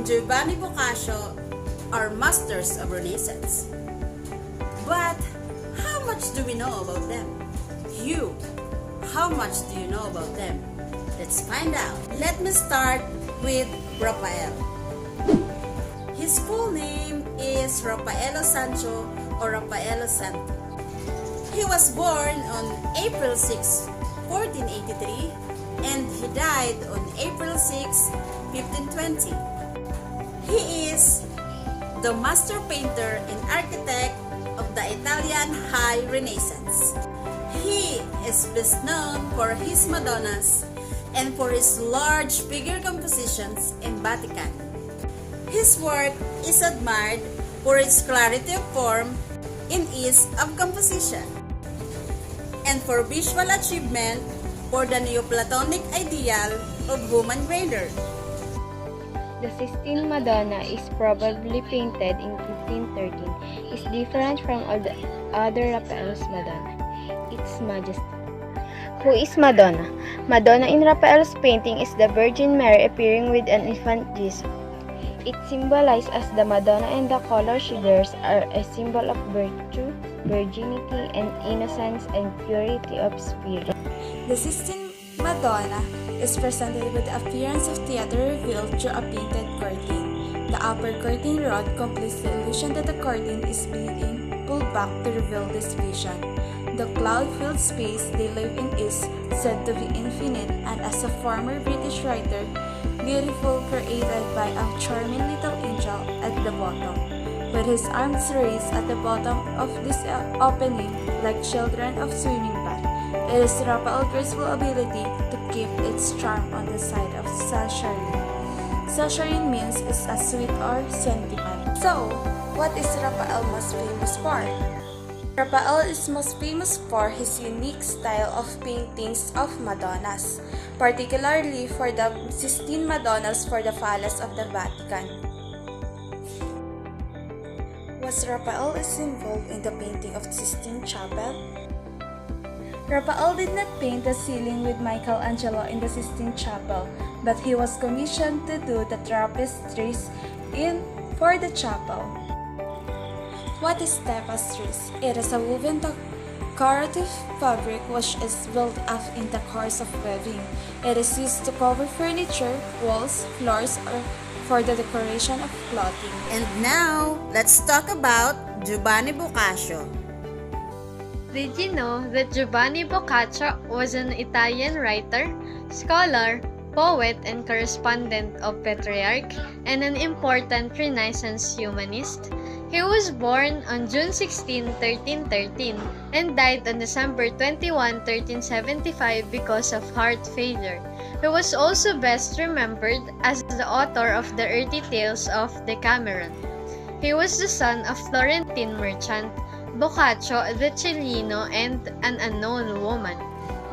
and Giovanni Boccaccio are masters of Renaissance. But how much do we know about them? You, how much do you know about them? Let's find out. Let me start with Raphael. His full name is Raphael Sancho or Raphael Santo. He was born on April 6, 1483 and he died on April 6, 1520. He is the master painter and architect of the Italian High Renaissance. He is best known for his Madonnas and for his large figure compositions in Vatican. His work is admired for its clarity of form and ease of composition, and for visual achievement for the Neoplatonic ideal of human grandeur. The Sistine Madonna is probably painted in 1513. It's different from all the other Raphael's Madonna. Its majesty. Who is Madonna? Madonna in Raphael's painting is the Virgin Mary appearing with an infant Jesus. It symbolizes as the Madonna, and the color she wears are a symbol of virtue, virginity, and innocence and purity of spirit. The Sistine Madonna is presented with the appearance of theater revealed through a painted curtain. The upper curtain rod completes the illusion that the curtain is being pulled back to reveal this vision. The cloud-filled space they live in is said to be infinite, and as a former British writer, beautiful, created by a charming little angel at the bottom, with his arms raised at the bottom of this opening like children of swimming bath. It is Raphael's graceful ability to keep its charm on the side of Saccharine. Saccharine means is a sweet or sentiment. So, what is Raphael most famous for? Raphael is most famous for his unique style of paintings of Madonnas, particularly for the Sistine Madonnas for the Palace of the Vatican. Was Raphael involved in the painting of the Sistine Chapel? Raphael did not paint the ceiling with Michelangelo in the Sistine Chapel, but he was commissioned to do the tapestries for the chapel. What is tapestries? It is a woven decorative fabric which is built up in the course of weaving. It is used to cover furniture, walls, floors, or for the decoration of clothing. And now, let's talk about Giovanni Boccaccio. Did you know that Giovanni Boccaccio was an Italian writer, scholar, poet, and correspondent of Petrarch, and an important Renaissance humanist? He was born on June 16, 1313, and died on December 21, 1375 because of heart failure. He was also best remembered as the author of the early tales of Decameron. He was the son of Florentine merchant Boccaccio the Cellino and an unknown woman.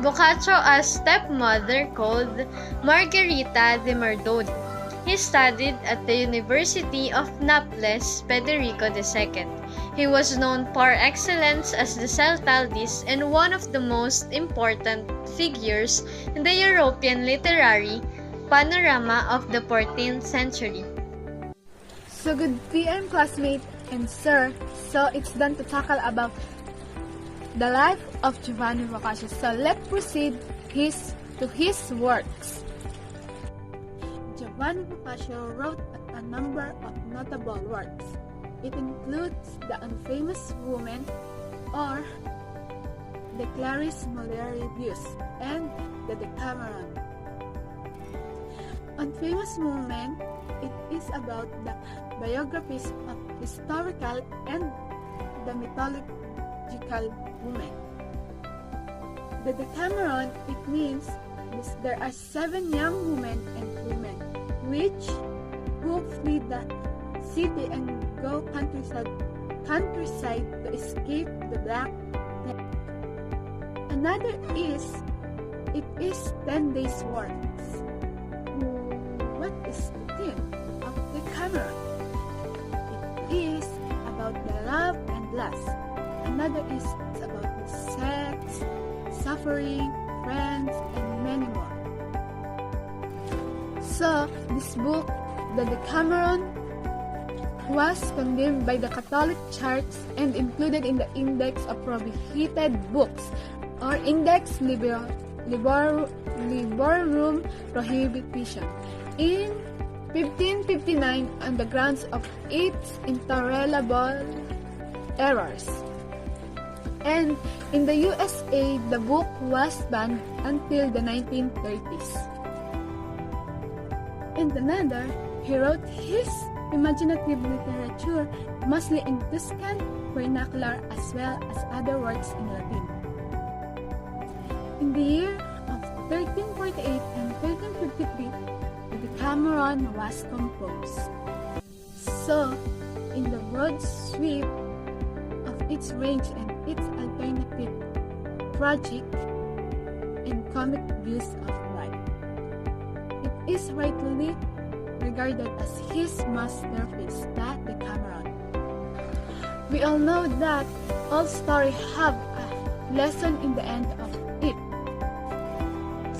Boccaccia's stepmother called Margherita de Merdoni. He studied at the University of Naples Federico II. He was known par excellence as the Celtaldist and one of the most important figures in the European literary panorama of the 14th century. So good PM classmate and sir, so it's done to tackle about the life of Giovanni Boccaccio. So let's proceed to his works. Giovanni Boccaccio wrote a number of notable works. It includes The Unfamous Woman or The Clarice Mulieris Views and The Decameron. Unfamous Woman, it is about the biographies of historical and the mythological women. The Decameron, it means there are 7 young women and women who flee the city and go countryside to escape the Black Death. Another is 10 days works. What is the theme of the Decameron? It is about the love and lust. Another is about the sex, suffering, friends, and many more. So, this book the Decameron was condemned by the Catholic Church and included in the Index of Prohibited Books, or Index Librorum Prohibition, in 1559 on the grounds of its intolerable errors. And in the USA, the book was banned until the 1930s. In the Nether, he wrote his imaginative literature mostly in Tuscan vernacular as well as other works in Latin. In the year of 1348 and 1353, the Decameron was composed. So, in the broad sweep of its range and its alternative, tragic, and comic views of life, it is rightly regarded as his masterpiece, the Decameron. We all know that all stories have a lesson in the end of it.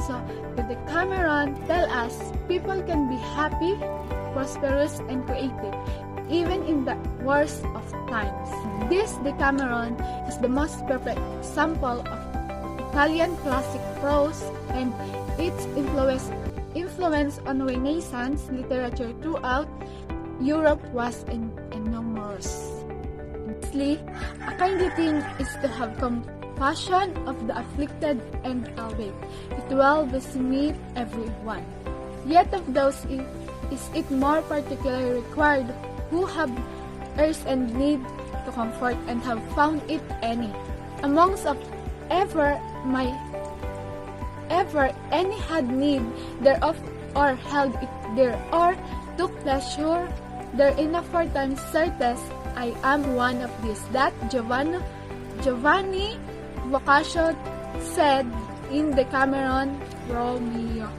So, the Decameron tells us people can be happy, prosperous, and creative, even in the worst of times. This Decameron is the most perfect example of Italian classic prose, and its influence on Renaissance literature throughout Europe was enormous. Lastly, a kindly thing is to have compassion of the afflicted and awake. It will beseem everyone. Yet of those is it more particularly required who have earth and need to comfort and have found it any. Amongst of ever any had need thereof or held it there or took pleasure therein aforetime certes I am one of these, that Giovanni Boccaccio said in Decameron Romeo.